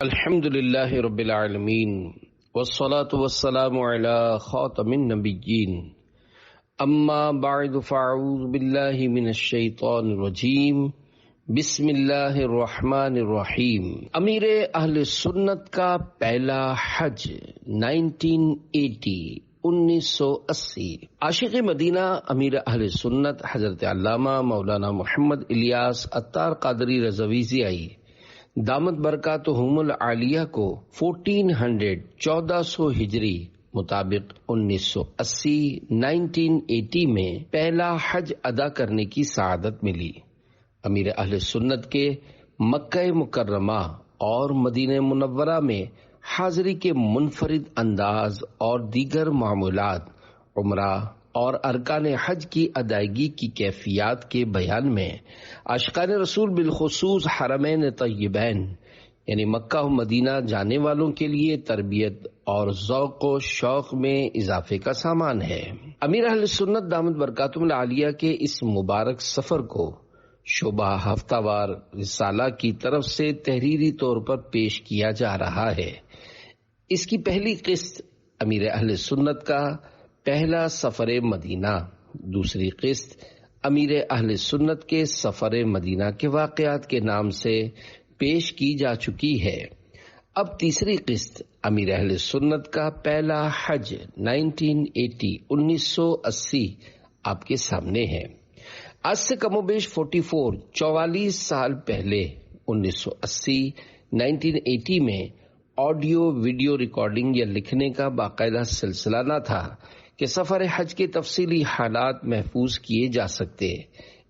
الحمد لله رب العالمين والصلاة والسلام على خاتم النبيين اما بعد فاعوذ بالله من الشیطان الرجیم بسم اللہ الرحمن الرحیم۔ امیر اہل سنت کا پہلا حج 1980 عاشق مدینہ امیر اہل سنت حضرت علامہ مولانا محمد الیاس عطار قادری رضوی زیائی دامت برکاتہم العالیہ کو 1400 ہجری مطابق 1980 میں پہلا حج ادا کرنے کی سعادت ملی۔ امیر اہل سنت کے مکہ مکرمہ اور مدینہ منورہ میں حاضری کے منفرد انداز اور دیگر معمولات، عمرہ اور ارکان حج کی ادائیگی کی کیفیات کے بیان میں عاشقان رسول بالخصوص حرمین طیبین یعنی مکہ و مدینہ جانے والوں کے لیے تربیت اور ذوق و شوق میں اضافے کا سامان ہے۔ امیر اہل سنت دامت برکاتہم العالیہ کے اس مبارک سفر کو شعبہ ہفتہ وار رسالہ کی طرف سے تحریری طور پر پیش کیا جا رہا ہے۔ اس کی پہلی قسط امیر اہل سنت کا پہلا سفر مدینہ، دوسری قسط امیر اہل سنت کے سفر مدینہ کے واقعات کے نام سے پیش کی جا چکی ہے۔ اب تیسری قسط امیر اہل سنت کا پہلا حج 1980 آپ کے سامنے ہے۔ آج سے کم و بیش 44 سال پہلے 1980 میں آڈیو ویڈیو ریکارڈنگ یا لکھنے کا باقاعدہ سلسلہ نہ تھا کہ سفر حج کے تفصیلی حالات محفوظ کیے جا سکتے۔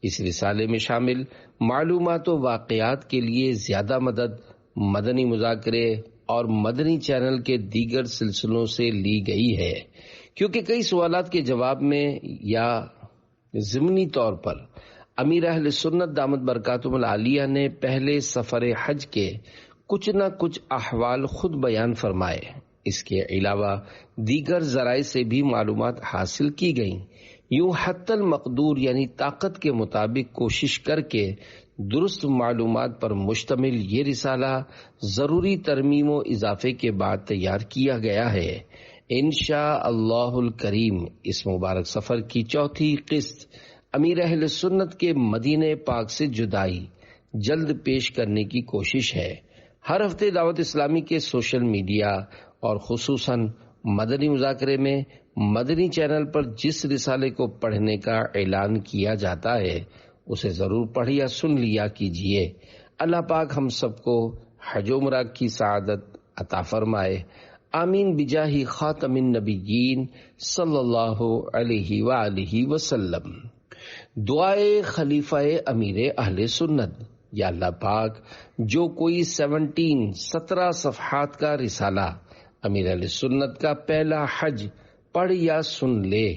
اس رسالے میں شامل معلومات و واقعات کے لیے زیادہ مدد مدنی مذاکرے اور مدنی چینل کے دیگر سلسلوں سے لی گئی ہے، کیونکہ کئی سوالات کے جواب میں یا ضمنی طور پر امیر اہل سنت دامت برکاتہم العالیہ نے پہلے سفر حج کے کچھ نہ کچھ احوال خود بیان فرمائے۔ اس کے علاوہ دیگر ذرائع سے بھی معلومات حاصل کی گئیں۔ یوں حتی المقدور یعنی طاقت کے مطابق کوشش کر کے درست معلومات پر مشتمل یہ رسالہ ضروری ترمیم و اضافے کے بعد تیار کیا گیا ہے۔ انشاء اللہ الکریم اس مبارک سفر کی چوتھی قسط امیر اہل سنت کے مدینہ پاک سے جدائی جلد پیش کرنے کی کوشش ہے۔ ہر ہفتے دعوت اسلامی کے سوشل میڈیا اور خصوصاً مدنی مذاکرے میں مدنی چینل پر جس رسالے کو پڑھنے کا اعلان کیا جاتا ہے اسے ضرور پڑھ یا سن لیا کیجیے۔ اللہ پاک ہم سب کو حج و عمرہ کی سعادت عطا فرمائے، آمین بجاہ خاتم النبیین صلی اللہ علیہ وآلہ وسلم۔ دعائے خلیفہ امیر اہل سنت۔ یا اللہ پاک جو کوئی 17 صفحات کا رسالہ امیر اہل سنت کا پہلا حج پڑھ یا سن لے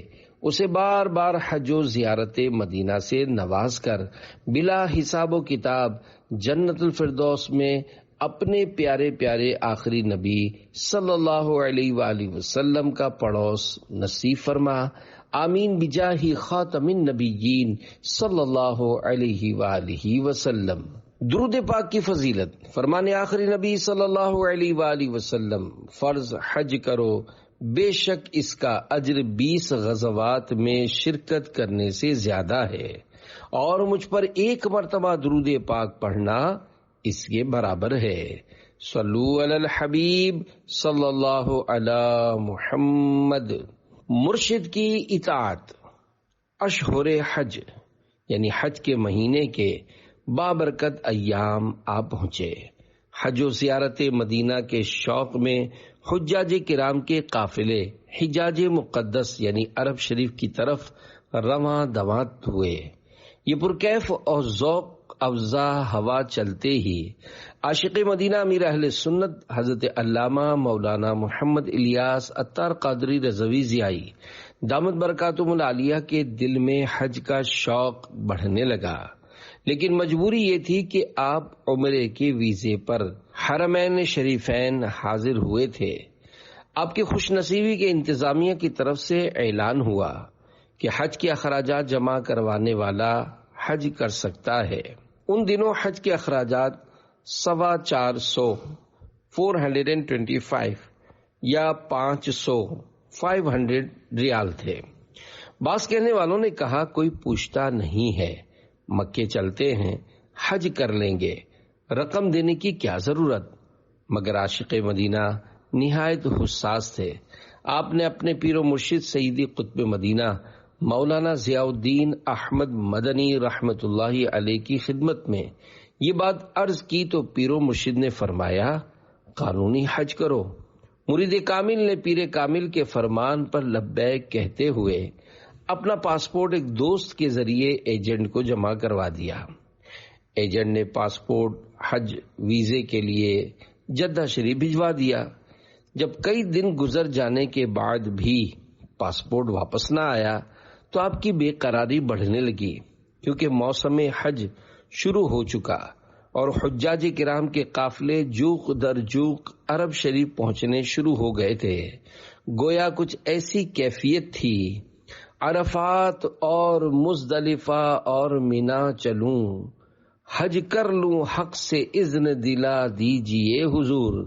اسے بار بار حج و زیارت مدینہ سے نواز کر بلا حساب و کتاب جنت الفردوس میں اپنے پیارے پیارے آخری نبی صلی اللہ علیہ وآلہ وسلم کا پڑوس نصیب فرما، آمین بجاہ خاتم النبیین صلی اللہ علیہ وآلہ وسلم۔ درود پاک کی فضیلت۔ فرمان آخری نبی صلی اللہ علیہ وآلہ وسلم، فرض حج کرو، بے شک اس کا اجر 20 غزوات میں شرکت کرنے سے زیادہ ہے، اور مجھ پر ایک مرتبہ درود پاک پڑھنا اس کے برابر ہے۔ صلو علی الحبیب صلی اللہ علی محمد۔ مرشد کی اطاعت۔ اشہر حج یعنی حج کے مہینے کے بابرکت ایام آ پہنچے۔ حج و زیارت مدینہ کے شوق میں حجاج کرام کے قافلے حجاز مقدس یعنی عرب شریف کی طرف رواں دواں ہوئے۔ یہ پرکیف اور ذوق افزا ہوا چلتے ہی عاشق مدینہ امیر اہل سنت حضرت علامہ مولانا محمد الیاس عطار قادری رضوی زیائی دامت برکاتہم العالیہ کے دل میں حج کا شوق بڑھنے لگا، لیکن مجبوری یہ تھی کہ آپ عمرے کے ویزے پر حرمین شریفین حاضر ہوئے تھے۔ آپ کی خوش نصیبی کے انتظامیہ کی طرف سے اعلان ہوا کہ حج کے اخراجات جمع کروانے والا حج کر سکتا ہے۔ ان دنوں حج کے اخراجات 425 425 یا 500 ریال تھے۔ بعض کہنے والوں نے کہا کوئی پوچھتا نہیں ہے، مکے چلتے ہیں، حج کر لیں گے، رقم دینے کی کیا ضرورت؟ مگر عاشق مدینہ نہایت حساس تھے۔ آپ نے اپنے پیر و مرشد سیدی قطب مدینہ مولانا ضیاء الدین احمد مدنی رحمت اللہ علیہ کی خدمت میں یہ بات عرض کی تو پیر و مرشد نے فرمایا قانونی حج کرو۔ مرید کامل نے پیر کامل کے فرمان پر لبیک کہتے ہوئے اپنا پاسپورٹ ایک دوست کے ذریعے ایجنٹ کو جمع کروا دیا۔ ایجنٹ نے پاسپورٹ حج ویزے کے لیے جدہ شریف بھجوا دیا۔ جب کئی دن گزر جانے کے بعد بھی پاسپورٹ واپس نہ آیا تو آپ کی بے قراری بڑھنے لگی، کیونکہ موسم حج شروع ہو چکا اور حجاج کرام کے قافلے جوق در جوق عرب شریف پہنچنے شروع ہو گئے تھے۔ گویا کچھ ایسی کیفیت تھی عرفات اور مزدلفہ اور مینا چلوں، حج کر لوں حق سے اذن دلا دیجئے حضور۔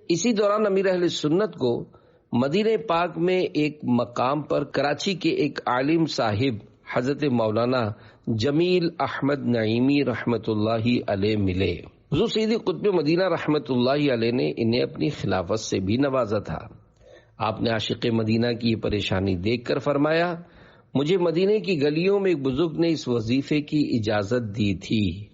اسی دوران امیر اہل سنت کو مدینہ پاک میں ایک مقام پر کراچی کے ایک عالم صاحب حضرت مولانا جمیل احمد نعیمی رحمت اللہ علیہ ملے۔ حضور سیدی قطب مدینہ رحمت اللہ علیہ نے انہیں اپنی خلافت سے بھی نوازا تھا۔ آپ نے عاشق مدینہ کی یہ پریشانی دیکھ کر فرمایا مجھے مدینہ کی گلیوں میں ایک بزرگ نے اس وظیفے کی اجازت دی تھی،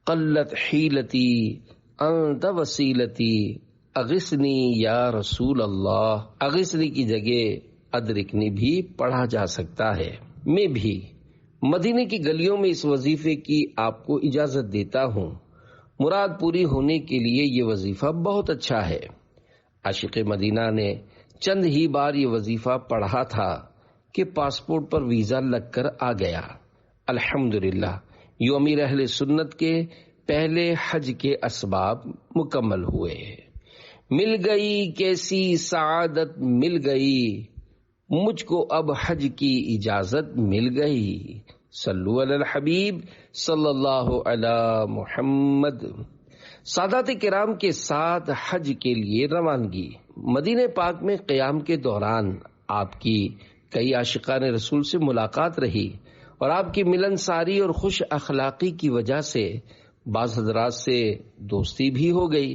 قلت حیلتی انت وسیلتی اغثنی یا رسول اللہ۔ اغثنی کی جگہ ادرکنی بھی پڑھا جا سکتا ہے۔ میں بھی مدینے کی گلیوں میں اس وظیفے کی آپ کو اجازت دیتا ہوں، مراد پوری ہونے کے لیے یہ وظیفہ بہت اچھا ہے۔ عاشق مدینہ نے چند ہی بار یہ وظیفہ پڑھا تھا کہ پاسپورٹ پر ویزا لگ کر آ گیا۔ الحمدللہ یوں امیر اہل سنت کے پہلے حج کے اسباب مکمل ہوئے۔ مل گئی کیسی سعادت مل گئی، مجھ کو اب حج کی اجازت مل گئی۔ صلو علی الحبیب صلی اللہ علی محمد۔ سادات کرام کے ساتھ حج کے لیے روانگی۔ مدینہ پاک میں قیام کے دوران آپ کی کئی عاشقان رسول سے ملاقات رہی اور آپ کی ملنساری اور خوش اخلاقی کی وجہ سے بعض حضرات سے دوستی بھی ہو گئی۔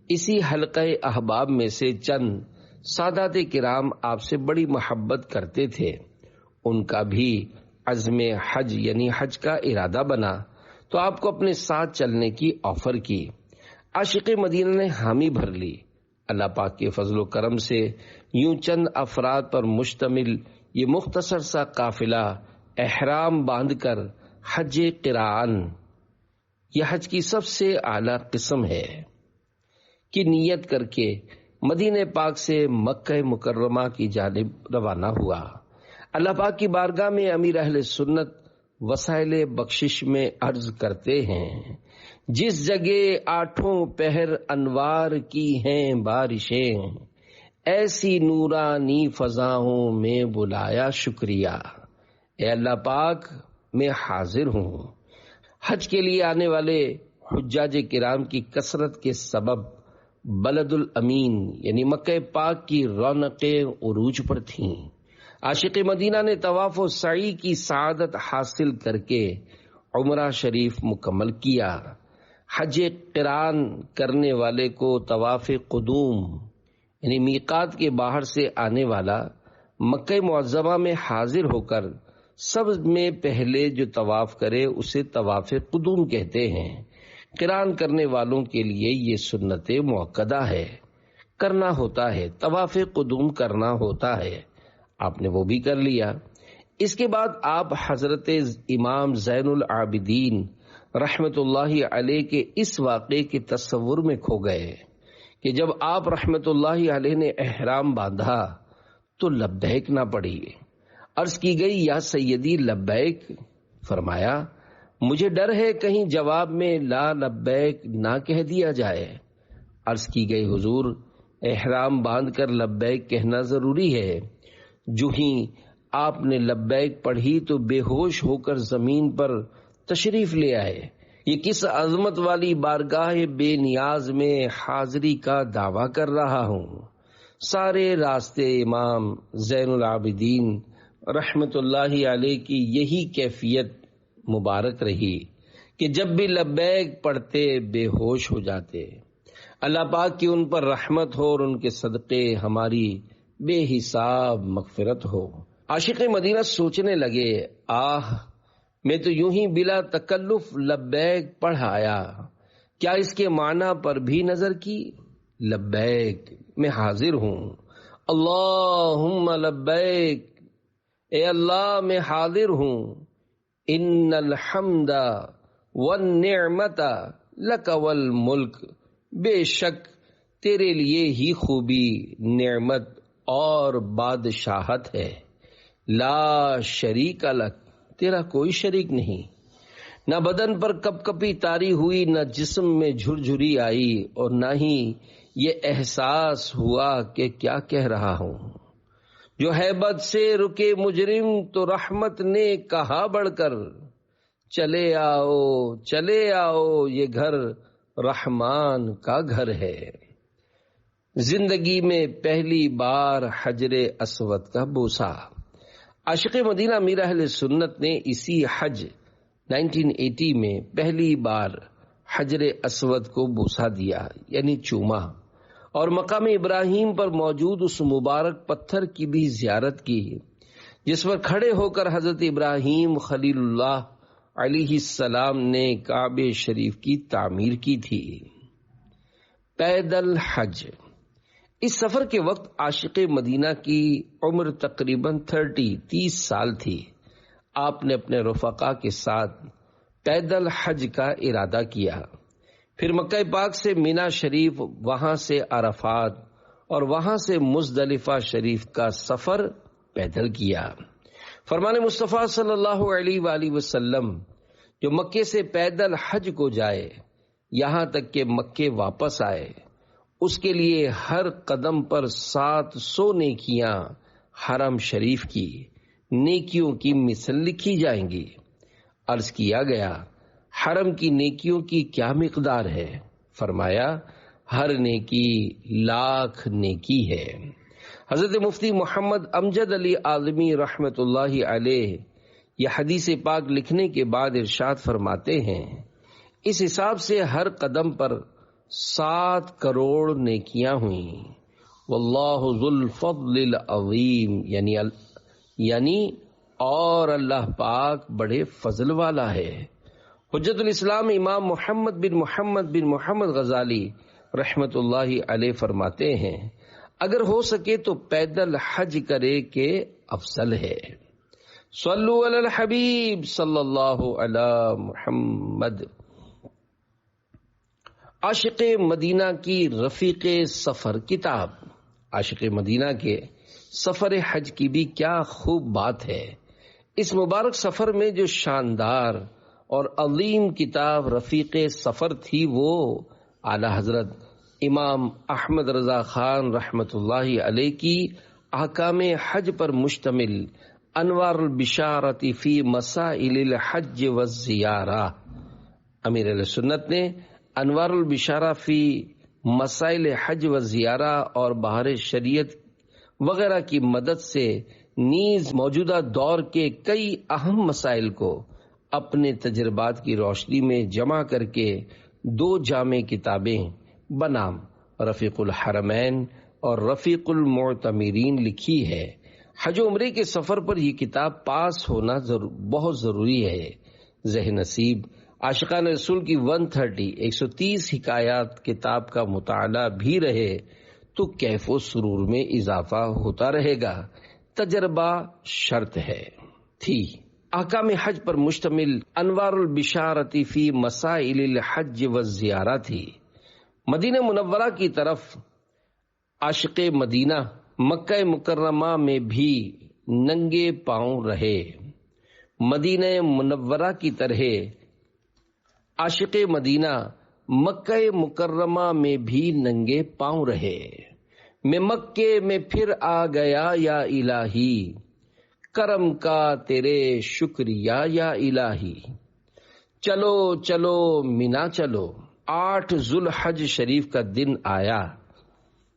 اسی حلقہ احباب میں سے چند سادات کرام آپ سے بڑی محبت کرتے تھے۔ ان کا بھی عزم حج یعنی حج کا ارادہ بنا تو آپ کو اپنے ساتھ چلنے کی آفر کی۔ عاشق مدینہ نے حامی بھر لی۔ اللہ پاک کے فضل و کرم سے یوں چند افراد پر مشتمل یہ مختصر سا قافلہ احرام باندھ کر حج قران، یہ حج کی سب سے اعلیٰ قسم ہے، کی نیت کر کے مدینہ پاک سے مکہ مکرمہ کی جانب روانہ ہوا۔ اللہ پاک کی بارگاہ میں امیر اہل سنت وسائل بخشش میں عرض کرتے ہیں جس جگہ آٹھوں پہر انوار کی ہیں بارشیں، ایسی نورانی فضاؤں میں بلایا شکریہ۔ اے اللہ پاک میں حاضر ہوں۔ حج کے لیے آنے والے حجاج کرام کی کثرت کے سبب بلد الامین یعنی مکہ پاک کی رونقیں عروج پر تھیں۔ عاشق مدینہ نے طواف و سعی کی سعادت حاصل کر کے عمرہ شریف مکمل کیا۔ حج قران کرنے والے کو طواف قدوم یعنی میقات کے باہر سے آنے والا مکہ معظمہ میں حاضر ہو کر سب میں پہلے جو طواف کرے اسے طواف قدوم کہتے ہیں۔ قران کرنے والوں کے لیے یہ سنت موقدہ ہے، کرنا ہوتا ہے، طواف قدوم کرنا ہوتا ہے۔ آپ نے وہ بھی کر لیا۔ اس کے بعد آپ حضرت امام زین العابدین رحمت اللہ علیہ کے اس واقعے کے تصور میں کھو گئے کہ جب آپ رحمت اللہ علیہ نے احرام باندھا تو لبیک نہ پڑھی۔ عرض کی گئی یا سیدی لبیک، فرمایا مجھے ڈر ہے کہیں جواب میں لا لبیک نہ کہہ دیا جائے۔ عرض کی گئی حضور احرام باندھ کر لبیک کہنا ضروری ہے۔ جو ہی آپ نے لبیک پڑھی تو بے ہوش ہو کر زمین پر تشریف لے آئے۔ یہ کس عظمت والی بارگاہ بے نیاز میں حاضری کا دعویٰ کر رہا ہوں۔ سارے راستے امام زین العابدین رحمت اللہ علیہ کی یہی کیفیت مبارک رہی کہ جب بھی لبیک پڑھتے بے ہوش ہو جاتے۔ اللہ پاک کی ان پر رحمت ہو اور ان کے صدقے ہماری بے حساب مغفرت ہو۔ عاشق مدینہ سوچنے لگے، میں تو یوں ہی بلا تکلف لبیک پڑھ آیا، کیا اس کے معنی پر بھی نظر کی؟ لبیک میں حاضر ہوں، اللہم لبیک، اے اللہ میں حاضر ہوں، ان الحمد والنعمت لک والملک، بے شک تیرے لیے ہی خوبی، نعمت اور بادشاہت ہے، لا شریک لک، تیرا کوئی شریک نہیں۔ نہ بدن پر کپ کپی تاری ہوئی، نہ جسم میں جھرجھری آئی، اور نہ ہی یہ احساس ہوا کہ کیا کہہ رہا ہوں۔ جو ہیبت سے رکے مجرم تو رحمت نے کہا بڑھ کر، چلے آؤ یہ گھر رحمان کا گھر ہے۔ زندگی میں پہلی بار حجر اسود کا بوسہ۔ عاشق مدینہ امیر اہل سنت نے اسی حج 1980 میں پہلی بار حجر اسود کو بوسہ دیا، یعنی چوما، اور مقام ابراہیم پر موجود اس مبارک پتھر کی بھی زیارت کی جس پر کھڑے ہو کر حضرت ابراہیم خلیل اللہ علیہ السلام نے کعبہ شریف کی تعمیر کی تھی۔ پیدل حج۔ اس سفر کے وقت عاشق مدینہ کی عمر تقریباً 30 سال تھی۔ آپ نے اپنے رفقا کے ساتھ پیدل حج کا ارادہ کیا، پھر مکہ پاک سے مینا شریف، وہاں سے عرفات اور وہاں سے مزدلفہ شریف کا سفر پیدل کیا۔ فرمان مصطفیٰ صلی اللہ علیہ وآلہ وسلم، جو مکے سے پیدل حج کو جائے یہاں تک کہ مکے واپس آئے، اس کے لیے ہر قدم پر 700 نیکیاں حرم شریف کی نیکیوں کی مثل لکھی جائیں گی۔ عرض کیا گیا، حرم کی نیکیوں کی کیا مقدار ہے؟ فرمایا، ہر نیکی 1,00,000 نیکی ہے۔ حضرت مفتی محمد امجد علی اعظمی رحمت اللہ علیہ یہ حدیث پاک لکھنے کے بعد ارشاد فرماتے ہیں، اس حساب سے ہر قدم پر 7 کروڑ نیکیاں ہوئیں۔ واللہ ذو الفضل العظیم، یعنی اور اللہ پاک بڑے فضل والا ہے۔ حجت الاسلام امام محمد بن محمد غزالی رحمت اللہ علیہ فرماتے ہیں، اگر ہو سکے تو پیدل حج کرے کہ افضل ہے۔ صلو علی الحبیب صلی اللہ علی محمد۔ عاشق مدینہ کی رفیق سفر کتاب۔ عاشق مدینہ کے سفر حج کی بھی کیا خوب بات ہے۔ اس مبارک سفر میں جو شاندار اور عظیم کتاب رفیق سفر تھی، وہ اعلی حضرت امام احمد رضا خان رحمت اللہ علیہ کی احکام حج پر مشتمل انوار البشارت فی مسائل الحج والزیارہ۔ امیر علیہ سنت نے انوار البشارہ فی مسائل حج و زیارہ اور بہار شریعت وغیرہ کی مدد سے نیز موجودہ دور کے کئی اہم مسائل کو اپنے تجربات کی روشنی میں جمع کر کے 2 جامع کتابیں بنام رفیق الحرمین اور رفیق المعتمرین لکھی ہے۔ حج و عمرے کے سفر پر یہ کتاب پاس ہونا بہت ضروری ہے۔ ذہن نصیب عاشقان رسول کی 130 حکایات کتاب کا مطالعہ بھی رہے تو کیف و سرور میں اضافہ ہوتا رہے گا۔ تجربہ شرط ہے تھی۔ احکام حج پر مشتمل انوار البشارت فی مسائل الحج والزیارہ تھی۔ مدینہ منورہ کی طرف عاشق مدینہ مکہ مکرمہ میں بھی ننگے پاؤں رہے۔ مدینہ منورہ کی طرح عاشق مدینہ مکہ مکرمہ میں بھی ننگے پاؤں رہے۔ میں مکے میں پھر آ گیا یا الہی، کرم کا تیرے شکریہ یا الہی۔ چلو چلو مینا چلو۔ 8 ذوالحج شریف کا دن آیا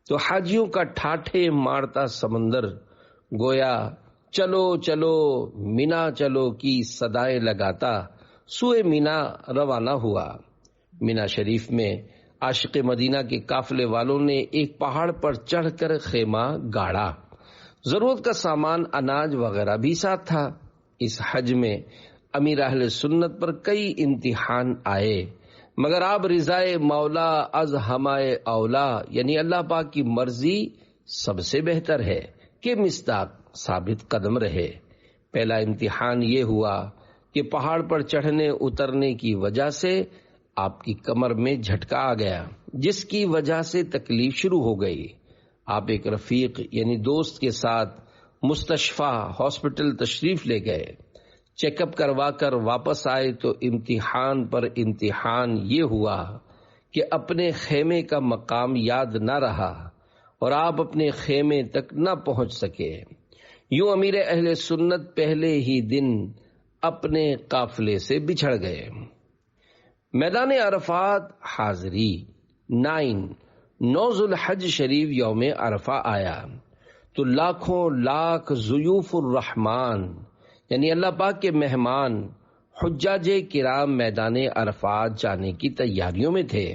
تو حاجیوں کا ٹھاٹھے مارتا سمندر گویا چلو چلو مینا چلو کی صدائیں لگاتا سوئے مینا روانہ ہوا۔ مینا شریف میں عاشق مدینہ کے قافلے والوں نے ایک پہاڑ پر چڑھ کر خیمہ گاڑا۔ ضرورت کا سامان اناج وغیرہ بھی ساتھ تھا۔ اس حج میں امیر اہل سنت پر کئی امتحان آئے، مگر آپ رضائے مولا از ہمائے اولا، یعنی اللہ پاک کی مرضی سب سے بہتر ہے، کہ مصداق ثابت قدم رہے۔ پہلا امتحان یہ ہوا کہ پہاڑ پر چڑھنے اترنے کی وجہ سے آپ کی کمر میں جھٹکا آ گیا، جس کی وجہ سے تکلیف شروع ہو گئی۔ آپ ایک رفیق یعنی دوست کے ساتھ مستشفی ہاسپٹل تشریف لے گئے۔ چیک اپ کروا کر واپس آئے تو امتحان پر امتحان یہ ہوا کہ اپنے خیمے کا مقام یاد نہ رہا اور آپ اپنے خیمے تک نہ پہنچ سکے۔ یوں امیر اہل سنت پہلے ہی دن اپنے قافلے سے بچھڑ گئے۔ میدان عرفات حاضری 9 ذوالحج شریف یوم عرفہ آیا تو لاکھوں لاکھ ضیوف الرحمن یعنی اللہ پاک کے مہمان حجاج کرام میدان عرفات جانے کی تیاریوں میں تھے۔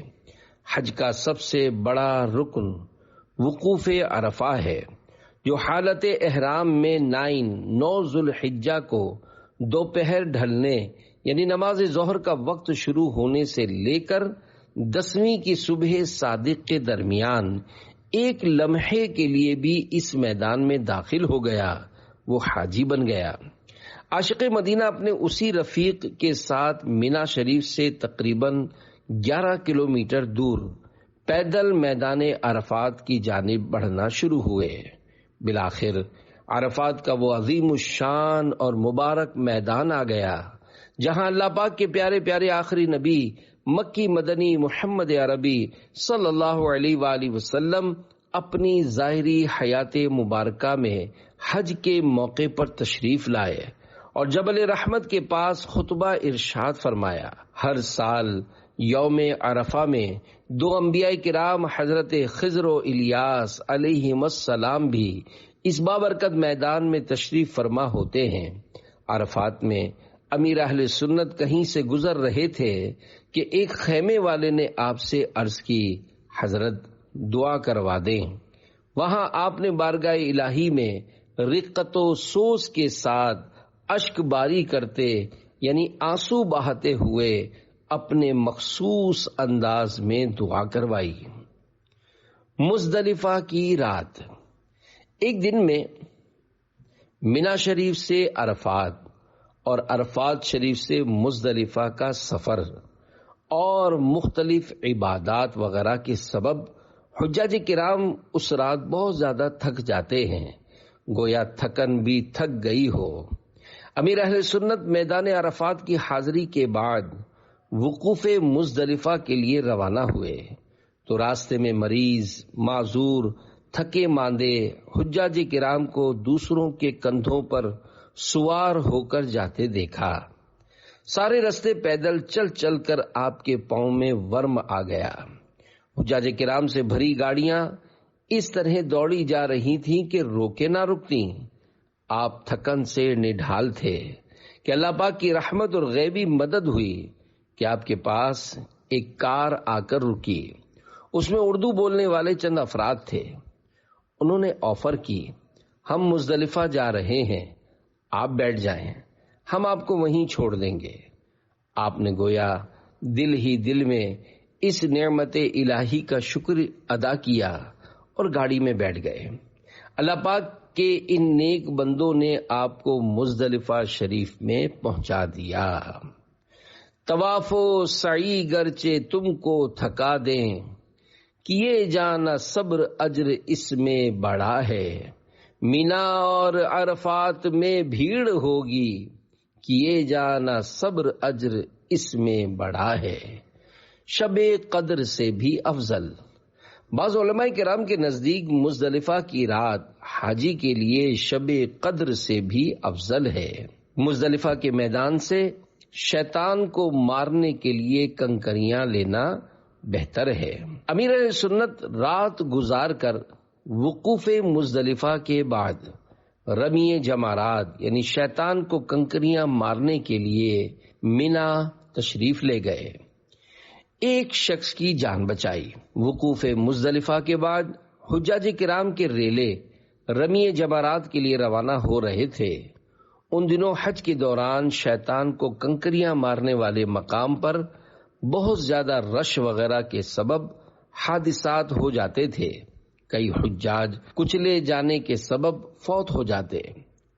حج کا سب سے بڑا رکن وقوف عرفہ ہے، جو حالت احرام میں 9 ذوالحجہ کو دوپہر ڈھلنے یعنی نماز ظہر کا وقت شروع ہونے سے لے کر 10ویں کی صبح صادق کے درمیان ایک لمحے کے لیے بھی اس میدان میں داخل ہو گیا، وہ حاجی بن گیا۔ عاشق مدینہ اپنے اسی رفیق کے ساتھ مینا شریف سے تقریباً 11 کلومیٹر دور پیدل میدان عرفات کی جانب بڑھنا شروع ہوئے۔ بالآخر عرفات کا وہ عظیم الشان اور مبارک میدان آ گیا جہاں اللہ پاک کے پیارے پیارے آخری نبی مکی مدنی محمد عربی صلی اللہ علیہ وآلہ وسلم اپنی ظاہری حیات مبارکہ میں حج کے موقع پر تشریف لائے اور جبل رحمت کے پاس خطبہ ارشاد فرمایا۔ ہر سال یوم عرفہ میں 2 انبیاء کرام حضرت خضر و الیاس علیہم السلام بھی اس بابرکت میدان میں تشریف فرما ہوتے ہیں۔ عرفات میں امیر اہل سنت کہیں سے گزر رہے تھے کہ ایک خیمے والے نے آپ سے عرض کی، حضرت دعا کروا دیں۔ وہاں آپ نے بارگاہ الہی میں رقت و سوز کے ساتھ اشک باری کرتے یعنی آنسو بہاتے ہوئے اپنے مخصوص انداز میں دعا کروائی۔ مزدلفہ کی رات۔ ایک دن میں مینا شریف سے عرفات اور عرفات شریف سے مزدلفہ کا سفر اور مختلف عبادات وغیرہ کے سبب حجاج کرام اس رات بہت زیادہ تھک جاتے ہیں، گویا تھکن بھی تھک گئی ہو۔ امیر اہل سنت میدان عرفات کی حاضری کے بعد وقوف مزدلفہ کے لیے روانہ ہوئے تو راستے میں مریض، معذور، تھکے ماندے حجاج کرام کو دوسروں کے کندھوں پر سوار ہو کر جاتے دیکھا۔ سارے راستے پیدل چل چل کر آپ کے پاؤں میں ورم آ گیا۔ حجاج کرام سے بھری گاڑیاں اس طرح دوڑی جا رہی تھیں کہ روکے نہ رکتی۔ آپ تھکن سے نڈھال تھے کہ اللہ پاک کی رحمت اور غیبی مدد ہوئی کہ آپ کے پاس ایک کار آ کر رکی۔ اس میں اردو بولنے والے چند افراد تھے۔ انہوں نے آفر کی، ہم مزدلفہ جا رہے ہیں، آپ بیٹھ جائیں، ہم آپ کو وہیں چھوڑ دیں گے۔ آپ نے گویا دل ہی دل میں اس نعمت الہی کا شکر ادا کیا اور گاڑی میں بیٹھ گئے۔ اللہ پاک کے ان نیک بندوں نے آپ کو مزدلفہ شریف میں پہنچا دیا۔ طواف و سعی گرچہ تم کو تھکا دیں، کیے جانا صبر اجر اس میں بڑا ہے۔ مینا اور عرفات میں بھیڑ ہوگی، کیے جانا صبر اجر اس میں بڑا ہے۔ شب قدر سے بھی افضل۔ بعض علماء کرام کے نزدیک مزدلفہ کی رات حاجی کے لیے شب قدر سے بھی افضل ہے۔ مزدلفہ کے میدان سے شیطان کو مارنے کے لیے کنکریاں لینا بہتر ہے۔ امیر اہل سنت رات گزار کر وقوف مزدلفہ کے بعد رمی جمرات یعنی شیطان کو کنکریاں مارنے کے لیے منا تشریف لے گئے۔ ایک شخص کی جان بچائی۔ وقوف مزدلفہ کے بعد حجاج کرام کے ریلے رمی جمرات کے لیے روانہ ہو رہے تھے۔ ان دنوں حج کے دوران شیطان کو کنکریاں مارنے والے مقام پر بہت زیادہ رش وغیرہ کے سبب حادثات ہو جاتے تھے۔ کئی حجاج کچلے جانے کے سبب فوت ہو جاتے۔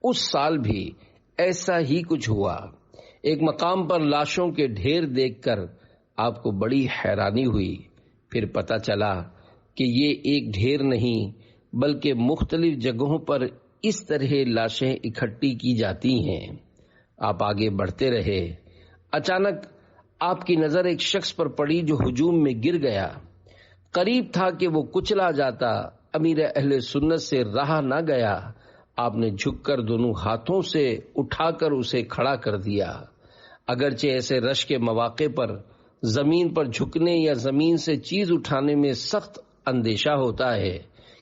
اس سال بھی ایسا ہی کچھ ہوا۔ ایک مقام پر لاشوں کے ڈھیر دیکھ کر آپ کو بڑی حیرانی ہوئی۔ پھر پتہ چلا کہ یہ ایک ڈھیر نہیں بلکہ مختلف جگہوں پر اس طرح لاشیں اکٹھی کی جاتی ہیں۔ آپ آگے بڑھتے رہے۔ اچانک آپ کی نظر ایک شخص پر پڑی جو ہجوم میں گر گیا۔ قریب تھا کہ وہ کچلا جاتا، امیر اہل سنت سے رہا نہ گیا۔ آپ نے جھک کر دونوں ہاتھوں سے اٹھا کر اسے کھڑا کر دیا۔ اگرچہ ایسے رش کے مواقع پر زمین پر جھکنے یا زمین سے چیز اٹھانے میں سخت اندیشہ ہوتا ہے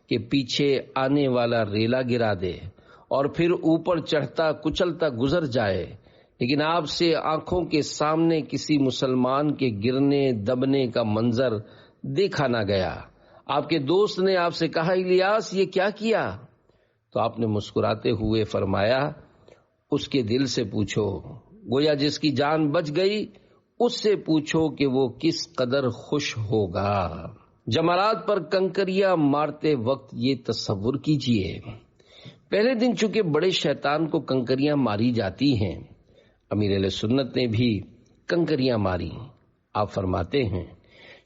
کہ پیچھے آنے والا ریلا گرا دے اور پھر اوپر چڑھتا کچلتا گزر جائے، لیکن آپ سے آنکھوں کے سامنے کسی مسلمان کے گرنے دبنے کا منظر دیکھا نہ گیا۔ آپ کے دوست نے آپ سے کہا، الیاس یہ کیا کیا؟ تو آپ نے مسکراتے ہوئے فرمایا، اس کے دل سے پوچھو، گویا جس کی جان بچ گئی اس سے پوچھو کہ وہ کس قدر خوش ہوگا۔ جمرات پر کنکریاں مارتے وقت یہ تصور کیجئے، پہلے دن چونکہ بڑے شیطان کو کنکریاں ماری جاتی ہیں، امیر علیہ سنت نے بھی کنکریاں ماری۔ آپ فرماتے ہیں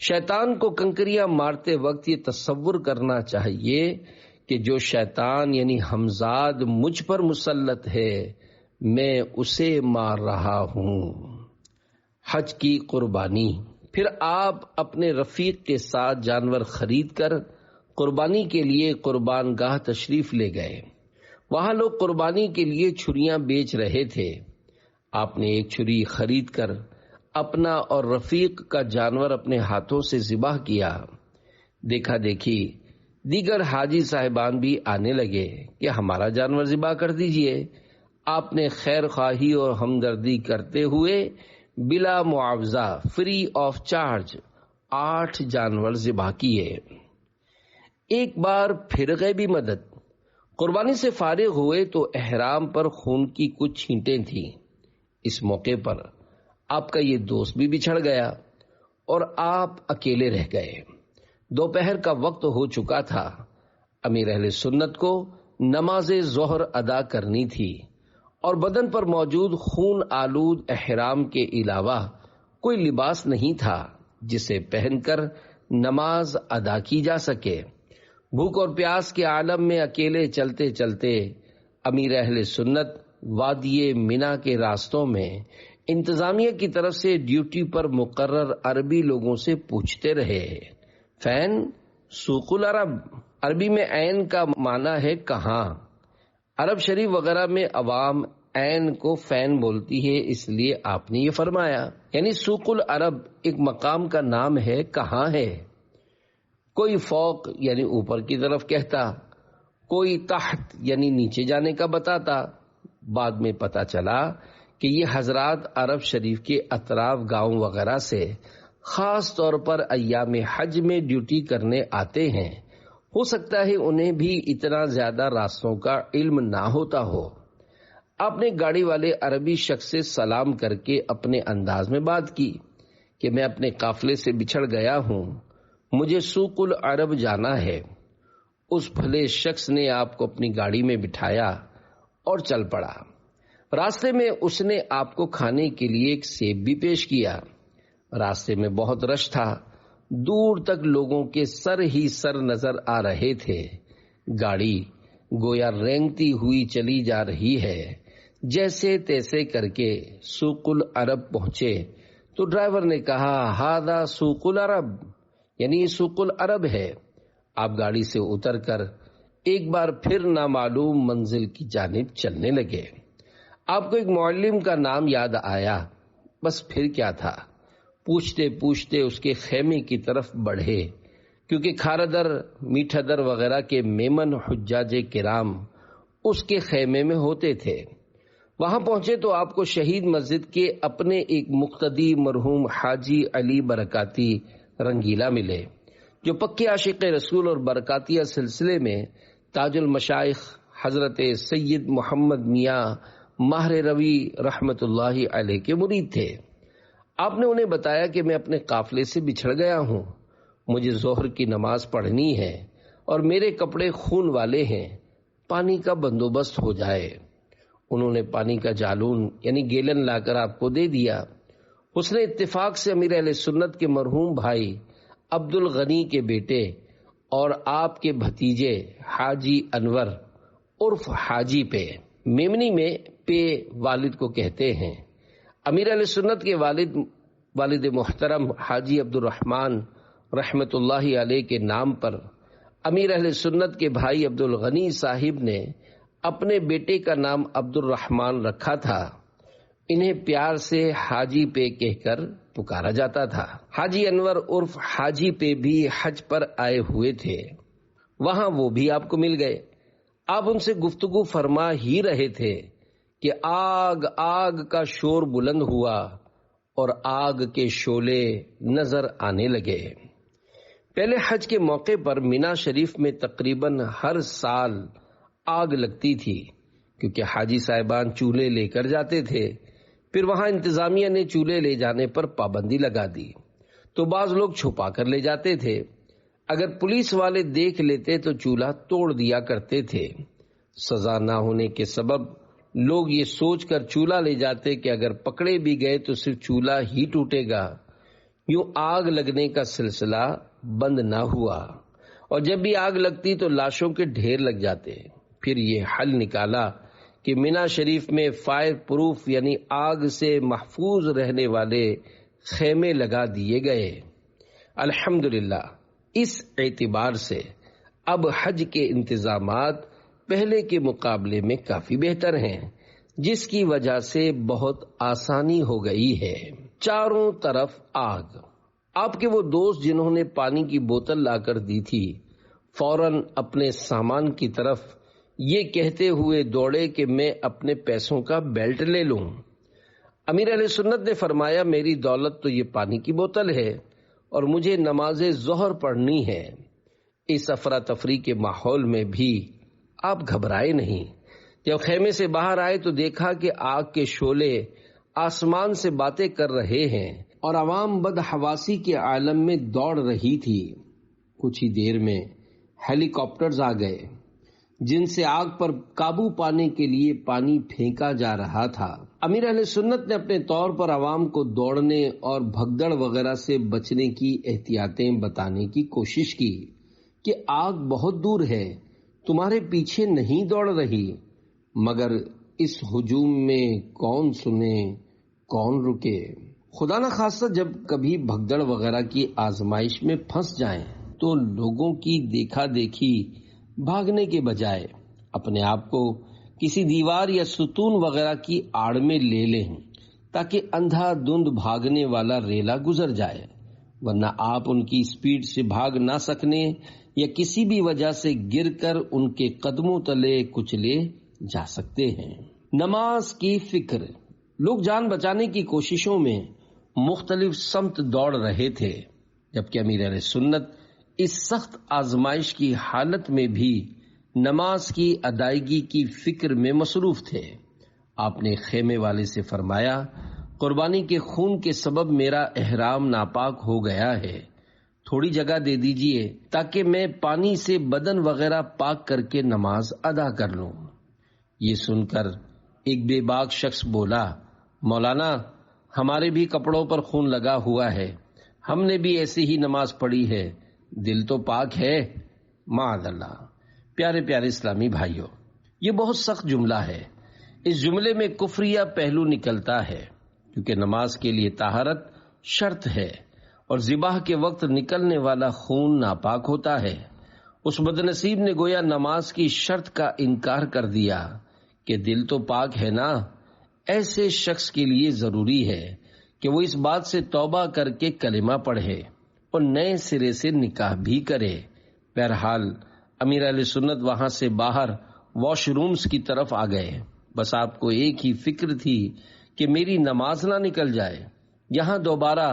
شیطان کو کنکریاں مارتے وقت یہ تصور کرنا چاہیے کہ جو شیطان یعنی ہمزاد مجھ پر مسلط ہے میں اسے مار رہا ہوں۔ حج کی قربانی۔ پھر آپ اپنے رفیق کے ساتھ جانور خرید کر قربانی کے لیے قربان گاہ تشریف لے گئے۔ وہاں لوگ قربانی کے لیے چھریاں بیچ رہے تھے۔ آپ نے ایک چھری خرید کر اپنا اور رفیق کا جانور اپنے ہاتھوں سے ذبح کیا۔ دیکھا دیکھی دیگر حاجی صاحبان بھی آنے لگے کہ ہمارا جانور ذبح کر دیجئے۔ آپ نے خیر خواہی اور ہمدردی کرتے ہوئے بلا معاوضہ فری آف چارج 8 جانور ذبح کیے۔ ایک بار پھر غیبی مدد۔ قربانی سے فارغ ہوئے تو احرام پر خون کی کچھ چھینٹیں تھیں۔ اس موقع پر آپ کا یہ دوست بھی بچھڑ گیا اور آپ اکیلے رہ گئے۔ دوپہر کا وقت ہو چکا تھا۔ امیر اہل سنت کو نماز ظہر ادا کرنی تھی اور بدن پر موجود خون آلود احرام کے علاوہ کوئی لباس نہیں تھا جسے پہن کر نماز ادا کی جا سکے۔ بھوک اور پیاس کے عالم میں اکیلے چلتے چلتے امیر اہل سنت وادی منا کے راستوں میں انتظامیہ کی طرف سے ڈیوٹی پر مقرر عربی لوگوں سے پوچھتے رہے۔ فین سوق العرب، عربی میں عین کا معنی ہے کہاں۔ عرب شریف وغیرہ میں عوام عین کو فین بولتی ہے، اس لیے آپ نے یہ فرمایا، یعنی سوق العرب ایک مقام کا نام ہے، کہاں ہے؟ کوئی فوق یعنی اوپر کی طرف کہتا، کوئی تحت یعنی نیچے جانے کا بتاتا۔ بعد میں پتہ چلا کہ یہ حضرات عرب شریف کے اطراف گاؤں وغیرہ سے خاص طور پر ایام حج میں ڈیوٹی کرنے آتے ہیں۔ ہو سکتا ہے انہیں بھی اتنا زیادہ راستوں کا علم نہ ہوتا ہو۔ آپ نے گاڑی والے عربی شخص سے سلام کر کے اپنے انداز میں بات کی کہ میں اپنے قافلے سے بچھڑ گیا ہوں، مجھے سوق العرب جانا ہے۔ اس بھلے شخص نے آپ کو اپنی گاڑی میں بٹھایا اور چل پڑا۔ راستے میں اس نے آپ کو کھانے کے لیے ایک سیب بھی پیش کیا۔ راستے میں بہت رش تھا، دور تک لوگوں کے سر ہی سر نظر آ رہے تھے۔ گاڑی گویا رینگتی ہوئی چلی جا رہی ہے۔ جیسے تیسے کر کے سوق العرب پہنچے تو ڈرائیور نے کہا، ہاذا سوق العرب، یعنی یہ سوق العرب ہے۔ آپ گاڑی سے اتر کر ایک بار پھر نامعلوم منزل کی جانب چلنے لگے۔ آپ کو ایک معلم کا نام یاد آیا بس پھر کیا تھا، پوچھتے پوچھتے اس کے خیمے کی طرف بڑھے، کیونکہ کھارا در، میٹھا در وغیرہ کے میمن حجاج کرام اس کے خیمے میں ہوتے تھے۔ وہاں پہنچے تو آپ کو شہید مسجد کے اپنے ایک مقتدی مرحوم حاجی علی برکاتی رنگیلا ملے، جو پکے عاشق رسول اور برکاتیہ سلسلے میں تاج المشائخ حضرت سید محمد میاں ماہر روی رحمت اللہ علیہ کے مرید تھے۔ آپ نے انہیں بتایا کہ میں اپنے قافلے سے بچھڑ گیا ہوں، مجھے ظہر کی نماز پڑھنی ہے اور میرے کپڑے خون والے ہیں، پانی کا بندوبست ہو جائے۔ انہوں نے پانی کا جالون یعنی گیلن لا کر آپ کو دے دیا۔ اس نے اتفاق سے امیر اہل سنت کے مرحوم بھائی عبد الغنی کے بیٹے اور آپ کے بھتیجے حاجی انور عرف حاجی پہ، میمنی میں پے والد کو کہتے ہیں، امیر اہل سنت کے والد محترم حاجی عبد الرحمن رحمت اللہ علیہ کے نام پر امیر اہل سنت کے بھائی عبد الغنی صاحب نے اپنے بیٹے کا نام عبد الرحمن رکھا تھا۔ انہیں پیار سے حاجی پے کہہ کر پکارا جاتا تھا۔ حاجی انور عرف حاجی پے بھی حج پر آئے ہوئے تھے، وہاں وہ بھی آپ کو مل گئے۔ آپ ان سے گفتگو فرما ہی رہے تھے کہ آگ آگ کا شور بلند ہوا اور آگ کے شعلے نظر آنے لگے۔ پہلے حج کے موقع پر مینا شریف میں تقریباً ہر سال آگ لگتی تھی، کیونکہ حاجی صاحبان چولہے لے کر جاتے تھے۔ پھر وہاں انتظامیہ نے چولہے لے جانے پر پابندی لگا دی، تو بعض لوگ چھپا کر لے جاتے تھے۔ اگر پولیس والے دیکھ لیتے تو چولہا توڑ دیا کرتے تھے۔ سزا نہ ہونے کے سبب لوگ یہ سوچ کر چولہا لے جاتے کہ اگر پکڑے بھی گئے تو صرف چولہا ہی ٹوٹے گا، یوں آگ لگنے کا سلسلہ بند نہ ہوا، اور جب بھی آگ لگتی تو لاشوں کے ڈھیر لگ جاتے۔ پھر یہ حل نکالا کہ مینا شریف میں فائر پروف یعنی آگ سے محفوظ رہنے والے خیمے لگا دیے گئے۔ الحمدللہ اس اعتبار سے اب حج کے انتظامات پہلے کے مقابلے میں کافی بہتر ہیں، جس کی وجہ سے بہت آسانی ہو گئی ہے۔ چاروں طرف آگ۔ آپ کے وہ دوست جنہوں نے پانی کی بوتل لا کر دی تھی فوراً اپنے سامان کی طرف یہ کہتے ہوئے دوڑے کہ میں اپنے پیسوں کا بیلٹ لے لوں۔ امیر اہل سنت نے فرمایا میری دولت تو یہ پانی کی بوتل ہے اور مجھے نماز ظہر پڑھنی ہے۔ اس افراتفری کے ماحول میں بھی آپ گھبرائے نہیں۔ جب خیمے سے باہر آئے تو دیکھا کہ آگ کے شعلے آسمان سے باتیں کر رہے ہیں اور عوام بدحواسی کے عالم میں دوڑ رہی تھی۔ کچھ ہی دیر میں ہیلی کاپٹرز آ گئے جن سے آگ پر قابو پانے کے لیے پانی پھینکا جا رہا تھا۔ امیر اہل سنت نے اپنے طور پر عوام کو دوڑنے اور بھگدڑ وغیرہ سے بچنے کی احتیاطیں بتانے کی کوشش کی کہ آگ بہت دور ہے، تمہارے پیچھے نہیں دوڑ رہی، مگر اس ہجوم میں کون سنے کون رکے۔ خدا نہ خواستہ جب کبھی بھگدڑ وغیرہ کی آزمائش میں پھنس جائیں تو لوگوں کی دیکھا دیکھی بھاگنے کے بجائے اپنے آپ کو کسی دیوار یا ستون وغیرہ کی آڑ میں لے لیں تاکہ اندھا دھند بھاگنے والا ریلا گزر جائے، ورنہ آپ ان کی سپیڈ سے بھاگ نہ سکنے یا کسی بھی وجہ سے گر کر ان کے قدموں تلے کچلے جا سکتے ہیں۔ نماز کی فکر۔ لوگ جان بچانے کی کوششوں میں مختلف سمت دوڑ رہے تھے، جبکہ امیر اہل سنت اس سخت آزمائش کی حالت میں بھی نماز کی ادائیگی کی فکر میں مصروف تھے۔ آپ نے خیمے والے سے فرمایا قربانی کے خون کے سبب میرا احرام ناپاک ہو گیا ہے، تھوڑی جگہ دے دیجئے تاکہ میں پانی سے بدن وغیرہ پاک کر کے نماز ادا کر لوں۔ یہ سن کر ایک بے باک شخص بولا مولانا ہمارے بھی کپڑوں پر خون لگا ہوا ہے، ہم نے بھی ایسے ہی نماز پڑھی ہے، دل تو پاک ہے۔ معاذ اللہ۔ پیارے پیارے اسلامی بھائیوں، یہ بہت سخت جملہ ہے۔ اس جملے میں کفریہ پہلو نکلتا ہے، کیونکہ نماز کے لیے طہارت شرط ہے اور ذبح کے وقت نکلنے والا خون ناپاک ہوتا ہے۔ اس بدنصیب نے گویا نماز کی شرط کا انکار کر دیا کہ دل تو پاک ہے نا۔ ایسے شخص کے لیے ضروری ہے کہ وہ اس بات سے توبہ کر کے کلمہ پڑھے اور نئے سرے سے نکاح بھی کرے۔ بہرحال امیر اہل سنت وہاں سے باہر واش رومز کی طرف آ گئے۔ بس آپ کو ایک ہی فکر تھی کہ میری نماز نہ نکل جائے۔ یہاں دوبارہ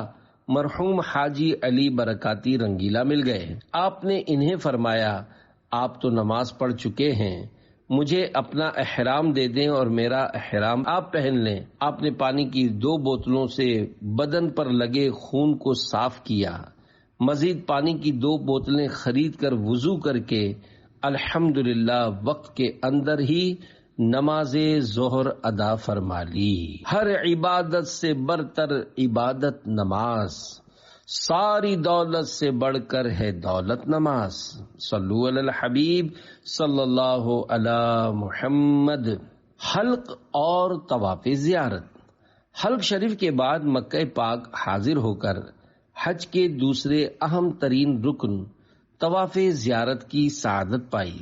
مرحوم حاجی علی برکاتی رنگیلا مل گئے۔ آپ نے انہیں فرمایا، آپ تو نماز پڑھ چکے ہیں، مجھے اپنا احرام دے دیں اور میرا احرام آپ پہن لیں۔ آپ نے پانی کی 2 بوتلوں سے بدن پر لگے خون کو صاف کیا، مزید پانی کی 2 بوتلیں خرید کر وضو کر کے الحمدللہ وقت کے اندر ہی نماز ظہر ادا فرما لی۔ ہر عبادت سے برتر عبادت نماز، ساری دولت سے بڑھ کر ہے دولت نماز۔ صلو علی الحبیب صلی اللہ علی محمد۔ حلق اور طواف زیارت۔ حلق شریف کے بعد مکہ پاک حاضر ہو کر حج کے دوسرے اہم ترین رکن طواف زیارت کی سعادت پائی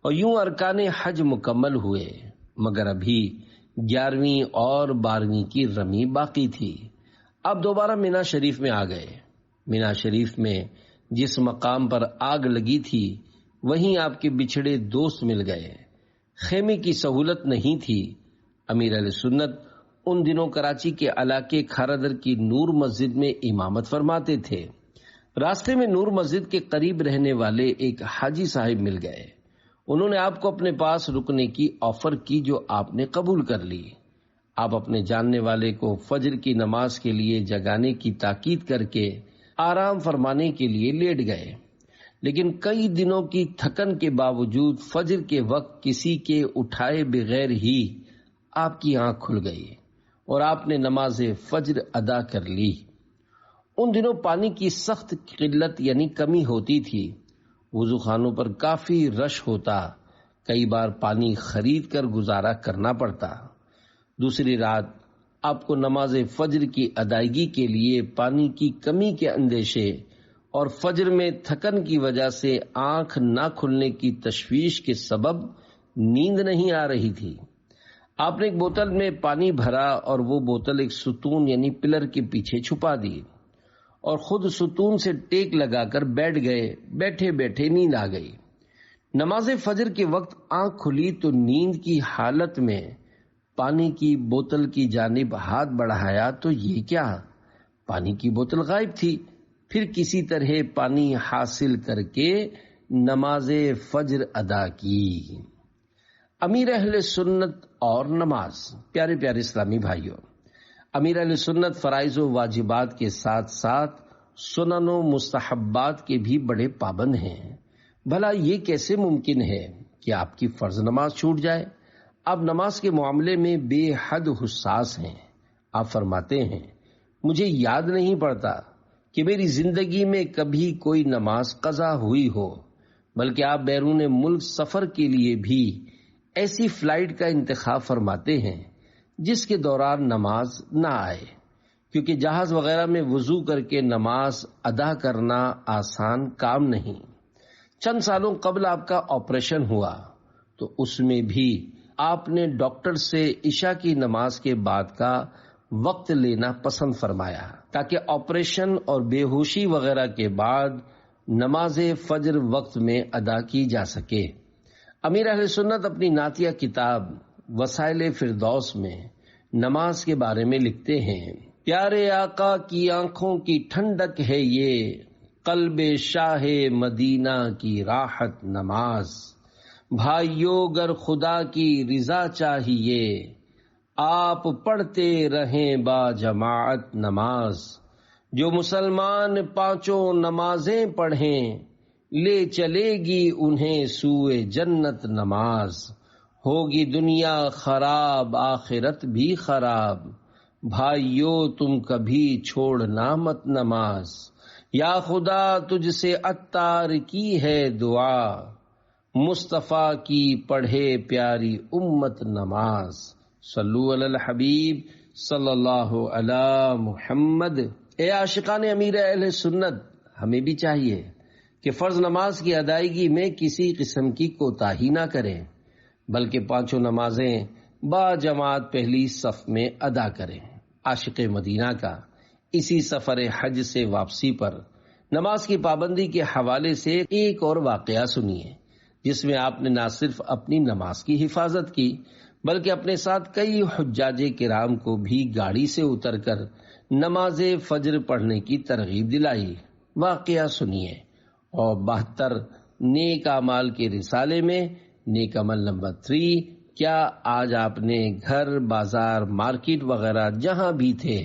اور یوں ارکان حج مکمل ہوئے، مگر ابھی 11ویں اور 12ویں کی رمی باقی تھی۔ اب دوبارہ مینا شریف میں آ گئے۔ مینا شریف میں جس مقام پر آگ لگی تھی وہیں آپ کے بچھڑے دوست مل گئے۔ خیمے کی سہولت نہیں تھی۔ امیر اہل سنت ان دنوں کراچی کے علاقے کھارادر کی نور مسجد میں امامت فرماتے تھے۔ راستے میں نور مسجد کے قریب رہنے والے ایک حاجی صاحب مل گئے۔ انہوں نے آپ کو اپنے پاس رکنے کی آفر کی جو آپ نے قبول کر لی۔ آپ اپنے جاننے والے کو فجر کی نماز کے لیے جگانے کی تاکید کر کے آرام فرمانے کے لیے لیٹ گئے، لیکن کئی دنوں کی تھکن کے باوجود فجر کے وقت کسی کے اٹھائے بغیر ہی آپ کی آنکھ کھل گئی اور آپ نے نماز فجر ادا کر لی۔ ان دنوں پانی کی سخت قلت یعنی کمی ہوتی تھی، وضو خانوں پر کافی رش ہوتا، کئی بار پانی خرید کر گزارا کرنا پڑتا۔ دوسری رات آپ کو نماز فجر کی ادائیگی کے لیے پانی کی کمی کے اندیشے اور فجر میں تھکن کی وجہ سے آنکھ نہ کھلنے کی تشویش کے سبب نیند نہیں آ رہی تھی۔ آپ نے ایک بوتل میں پانی بھرا اور وہ بوتل ایک ستون یعنی پلر کے پیچھے چھپا دی اور خود ستون سے ٹیک لگا کر بیٹھ گئے۔ بیٹھے بیٹھے نیند آ گئی۔ نماز فجر کے وقت آنکھ کھلی تو نیند کی حالت میں پانی کی بوتل کی جانب ہاتھ بڑھایا تو یہ کیا؟ پانی کی بوتل غائب تھی۔ پھر کسی طرح پانی حاصل کر کے نماز فجر ادا کی۔ امیر اہل سنت اور نماز۔ پیارے پیارے اسلامی بھائیوں، امیر اہل سنت فرائض و واجبات کے ساتھ ساتھ سنن و مستحبات کے بھی بڑے پابند ہیں۔ بھلا یہ کیسے ممکن ہے کہ آپ کی فرض نماز چھوٹ جائے؟ آپ نماز کے معاملے میں بے حد حساس ہیں۔ آپ فرماتے ہیں، مجھے یاد نہیں پڑتا کہ میری زندگی میں کبھی کوئی نماز قضا ہوئی ہو، بلکہ آپ بیرون ملک سفر کے لیے بھی ایسی فلائٹ کا انتخاب فرماتے ہیں جس کے دوران نماز نہ آئے، کیونکہ جہاز وغیرہ میں وضو کر کے نماز ادا کرنا آسان کام نہیں۔ چند سالوں قبل آپ کا آپریشن ہوا تو اس میں بھی آپ نے ڈاکٹر سے عشاء کی نماز کے بعد کا وقت لینا پسند فرمایا تاکہ آپریشن اور بے ہوشی وغیرہ کے بعد نماز فجر وقت میں ادا کی جا سکے۔ امیر اہل سنت اپنی نعتیہ کتاب وسائل فردوس میں نماز کے بارے میں لکھتے ہیں، پیارے آقا کی آنکھوں کی ٹھنڈک ہے یہ، قلب شاہ مدینہ کی راحت نماز۔ بھائیو گر خدا کی رضا چاہیے، آپ پڑھتے رہیں با جماعت نماز۔ جو مسلمان 5 نمازیں پڑھیں، لے چلے گی انہیں سوئے جنت نماز۔ ہوگی دنیا خراب آخرت بھی خراب، بھائیو تم کبھی چھوڑنا مت نماز۔ یا خدا تجھ سے عطار کی ہے دعا، مصطفیٰ کی پڑھے پیاری امت نماز۔ صلو علی الحبیب صلی اللہ علی محمد۔ اے عاشقان امیر اہل سنت، ہمیں بھی چاہیے کہ فرض نماز کی ادائیگی میں کسی قسم کی کوتاہی نہ کریں، بلکہ 5 نمازیں با جماعت پہلی صف میں ادا کریں۔ عاشق مدینہ کا اسی سفر حج سے واپسی پر نماز کی پابندی کے حوالے سے ایک اور واقعہ سنیے، جس میں آپ نے نہ صرف اپنی نماز کی حفاظت کی بلکہ اپنے ساتھ کئی حجاج کرام کو بھی گاڑی سے اتر کر نماز فجر پڑھنے کی ترغیب دلائی۔ واقعہ سنیے۔ اور 72 نیک اعمال کے رسالے میں نیک عمل نمبر 3، کیا آج آپ نے گھر، بازار، مارکیٹ وغیرہ جہاں بھی تھے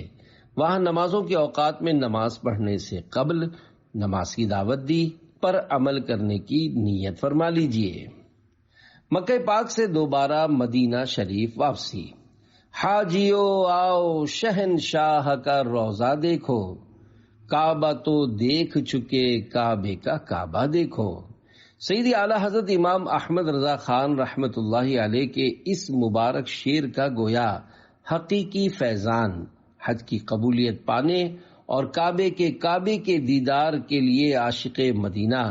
وہاں نمازوں کے اوقات میں نماز پڑھنے سے قبل نماز کی دعوت دی؟ پر عمل کرنے کی نیت فرما لیجئے۔ مکہ پاک سے دوبارہ مدینہ شریف واپسی۔ حاجیو آؤ شہنشاہ کا روضہ دیکھو، کعبہ تو دیکھ چکے کعبے کا کعبہ دیکھو۔ سیدی اعلیٰ حضرت امام احمد رضا خان رحمت اللہ علیہ کے اس مبارک شعر کا گویا حقیقی فیضان حج کی قبولیت پانے اور کعبے کے دیدار کے لیے عاشق مدینہ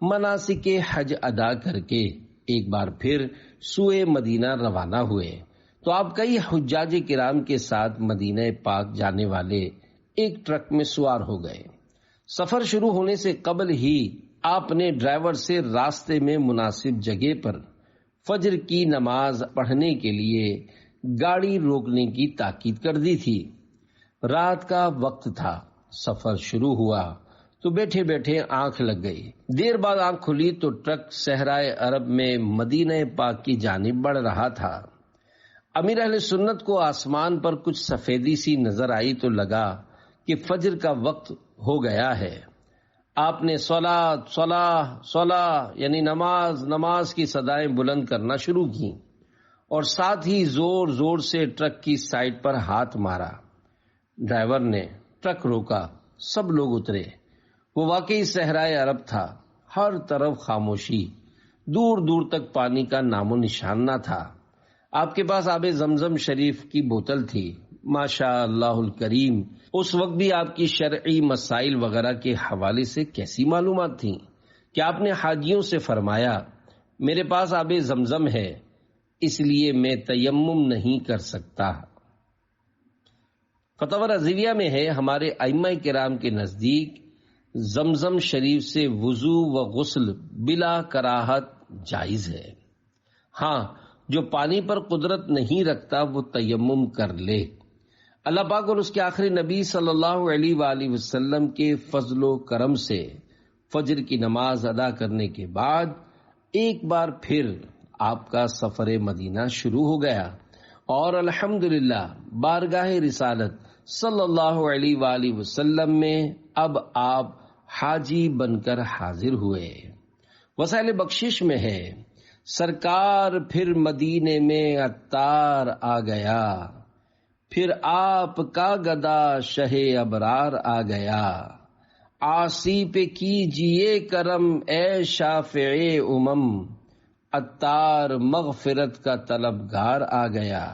مناسک حج ادا کر کے ایک بار پھر سوئے مدینہ روانہ ہوئے تو آپ کئی حجاج کرام کے ساتھ مدینہ پاک جانے والے ایک ٹرک میں سوار ہو گئے۔ سفر شروع ہونے سے قبل ہی آپ نے ڈرائیور سے راستے میں مناسب جگہ پر فجر کی نماز پڑھنے کے لیے گاڑی روکنے کی تاکید کر دی تھی۔ رات کا وقت تھا، سفر شروع ہوا تو بیٹھے بیٹھے آنکھ لگ گئی۔ دیر بعد آنکھ کھلی تو ٹرک صحرائے عرب میں مدینہ پاک کی جانب بڑھ رہا تھا۔ امیر اہل سنت کو آسمان پر کچھ سفیدی سی نظر آئی تو لگا کہ فجر کا وقت ہو گیا ہے۔ آپ نے صلاۃ صلاۃ صلاۃ یعنی نماز نماز کی صدائیں بلند کرنا شروع کی اور ساتھ ہی زور زور سے ٹرک کی سائڈ پر ہاتھ مارا۔ ڈرائیور نے ٹرک روکا، سب لوگ اترے۔ وہ واقعی صحرائے عرب تھا، ہر طرف خاموشی، دور دور تک پانی کا نام و نشان نہ تھا۔ آپ کے پاس آب زمزم شریف کی بوتل تھی۔ ماشاء اللہ الکریم، اس وقت بھی آپ کی شرعی مسائل وغیرہ کے حوالے سے کیسی معلومات تھیں کہ آپ نے حاجیوں سے فرمایا میرے پاس آب زمزم ہے اس لیے میں تیمم نہیں کر سکتا۔ فتاوی رضویہ میں ہے ہمارے ائمہ کرام کے نزدیک زمزم شریف سے وضو و غسل بلا کراہت جائز ہے۔ ہاں، جو پانی پر قدرت نہیں رکھتا وہ تیمم کر لے۔ اللہ پاک اور اس کے آخری نبی صلی اللہ علیہ وآلہ وسلم کے فضل و کرم سے فجر کی نماز ادا کرنے کے بعد ایک بار پھر آپ کا سفر مدینہ شروع ہو گیا اور الحمدللہ بارگاہ رسالت صلی اللہ علیہ وآلہ وسلم میں اب آپ حاجی بن کر حاضر ہوئے۔ وسائل بخشش میں ہے سرکار پھر مدینے میں عطار آ گیا، پھر آپ کا گدا شہ ابرار آ گیا، عاصی پہ کیجئے کرم اے شافع امم، عطار مغفرت کا طلبگار آ گیا۔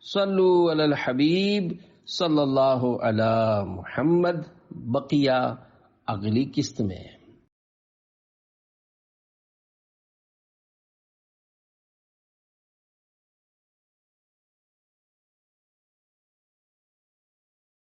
صلو علی الحبیب صلی اللہ علی محمد۔ بقیہ اگلی قسط میں۔